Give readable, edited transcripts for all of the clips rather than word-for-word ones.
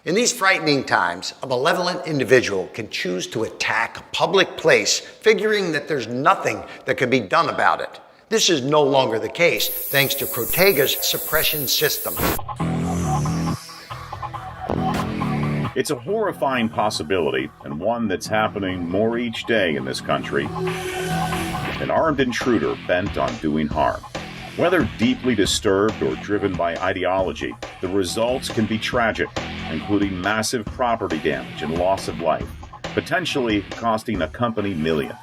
In these frightening times, a malevolent individual can choose to attack a public place, figuring that there's nothing that can be done about it. This is no longer the case, thanks to Crotega's suppression system. It's a horrifying possibility, and one that's happening more each day in this country. An armed intruder bent on doing harm. Whether deeply disturbed or driven by ideology, the results can be tragic, including massive property damage and loss of life, potentially costing a company millions.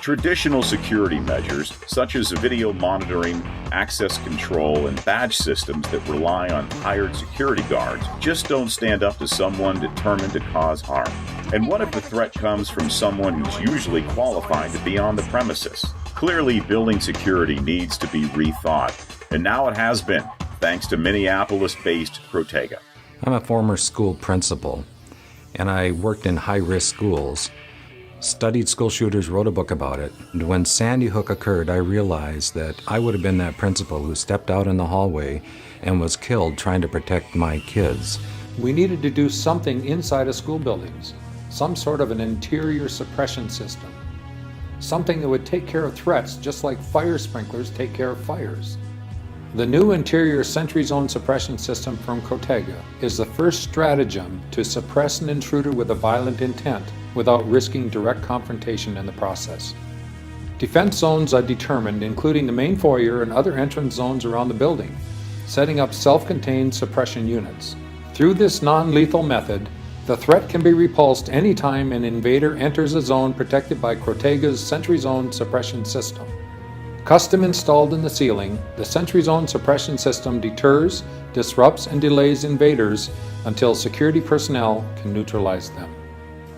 Traditional security measures, such as video monitoring, access control, and badge systems that rely on hired security guards, just don't stand up to someone determined to cause harm. And what if the threat comes from someone who's usually qualified to be on the premises? Clearly, building security needs to be rethought, and now it has been, thanks to Minneapolis-based Crotega. I'm a former school principal, and I worked in high-risk schools. Studied school shooters, wrote a book about it. And when Sandy Hook occurred, I realized that I would have been that principal who stepped out in the hallway and was killed trying to protect my kids. We needed to do something inside of school buildings, some sort of an interior suppression system, something that would take care of threats just like fire sprinklers take care of fires. The new interior SentriZone suppression system from Crotega is the first stratagem to suppress an intruder with a violent intent without risking direct confrontation in the process. Defense zones are determined, including the main foyer and other entrance zones around the building, setting up self-contained suppression units. Through this non-lethal method, the threat can be repulsed anytime an invader enters a zone protected by Crotega's SentriZone suppression system. Custom installed in the ceiling, the SentriZone suppression system deters, disrupts, and delays invaders until security personnel can neutralize them.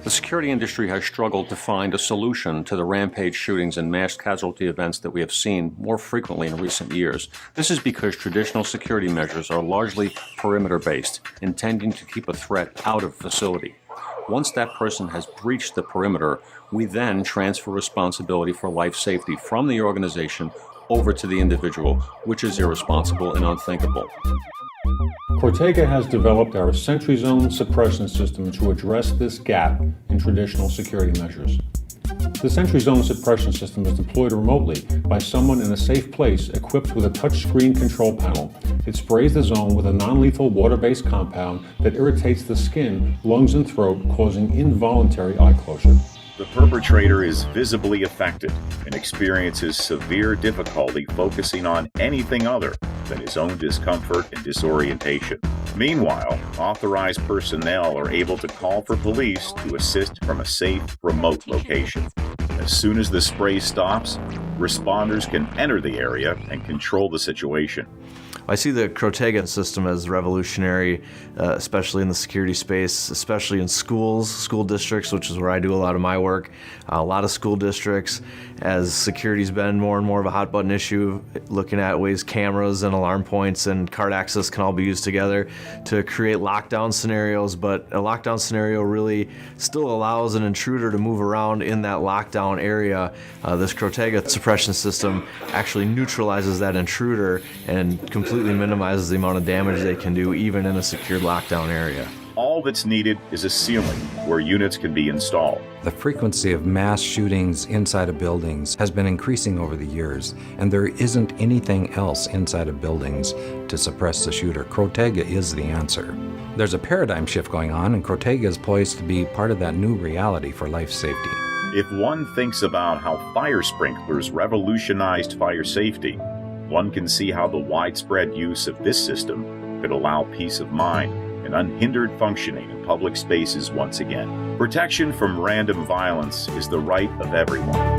The security industry has struggled to find a solution to the rampage shootings and mass casualty events that we have seen more frequently in recent years. This is because traditional security measures are largely perimeter-based, intending to keep a threat out of facility. Once that person has breached the perimeter, we then transfer responsibility for life safety from the organization over to the individual, which is irresponsible and unthinkable. Crotega has developed our SentriZone suppression system to address this gap in traditional security measures. The SentriZone suppression system is deployed remotely by someone in a safe place equipped with a touchscreen control panel. It sprays the zone with a non-lethal water-based compound that irritates the skin, lungs, and throat, causing involuntary eye closure. The perpetrator is visibly affected and experiences severe difficulty focusing on anything other than his own discomfort and disorientation. Meanwhile, authorized personnel are able to call for police to assist from a safe, remote location. As soon as the spray stops, responders can enter the area and control the situation. I see the Crotega system as revolutionary, especially in the security space, especially in schools, school districts, which is where I do a lot of my work. A lot of school districts, as security's been more and more of a hot button issue, looking at ways cameras and alarm points and card access can all be used together to create lockdown scenarios, but a lockdown scenario really still allows an intruder to move around in that lockdown area. This Crotega suppression system actually neutralizes that intruder and completely minimizes the amount of damage they can do even in a secured lockdown area. All that's needed is a ceiling where units can be installed. The frequency of mass shootings inside of buildings has been increasing over the years, and there isn't anything else inside of buildings to suppress the shooter. Crotega is the answer. There's a paradigm shift going on, and Crotega is poised to be part of that new reality for life safety. If one thinks about how fire sprinklers revolutionized fire safety, one can see how the widespread use of this system could allow peace of mind and unhindered functioning in public spaces once again. Protection from random violence is the right of everyone.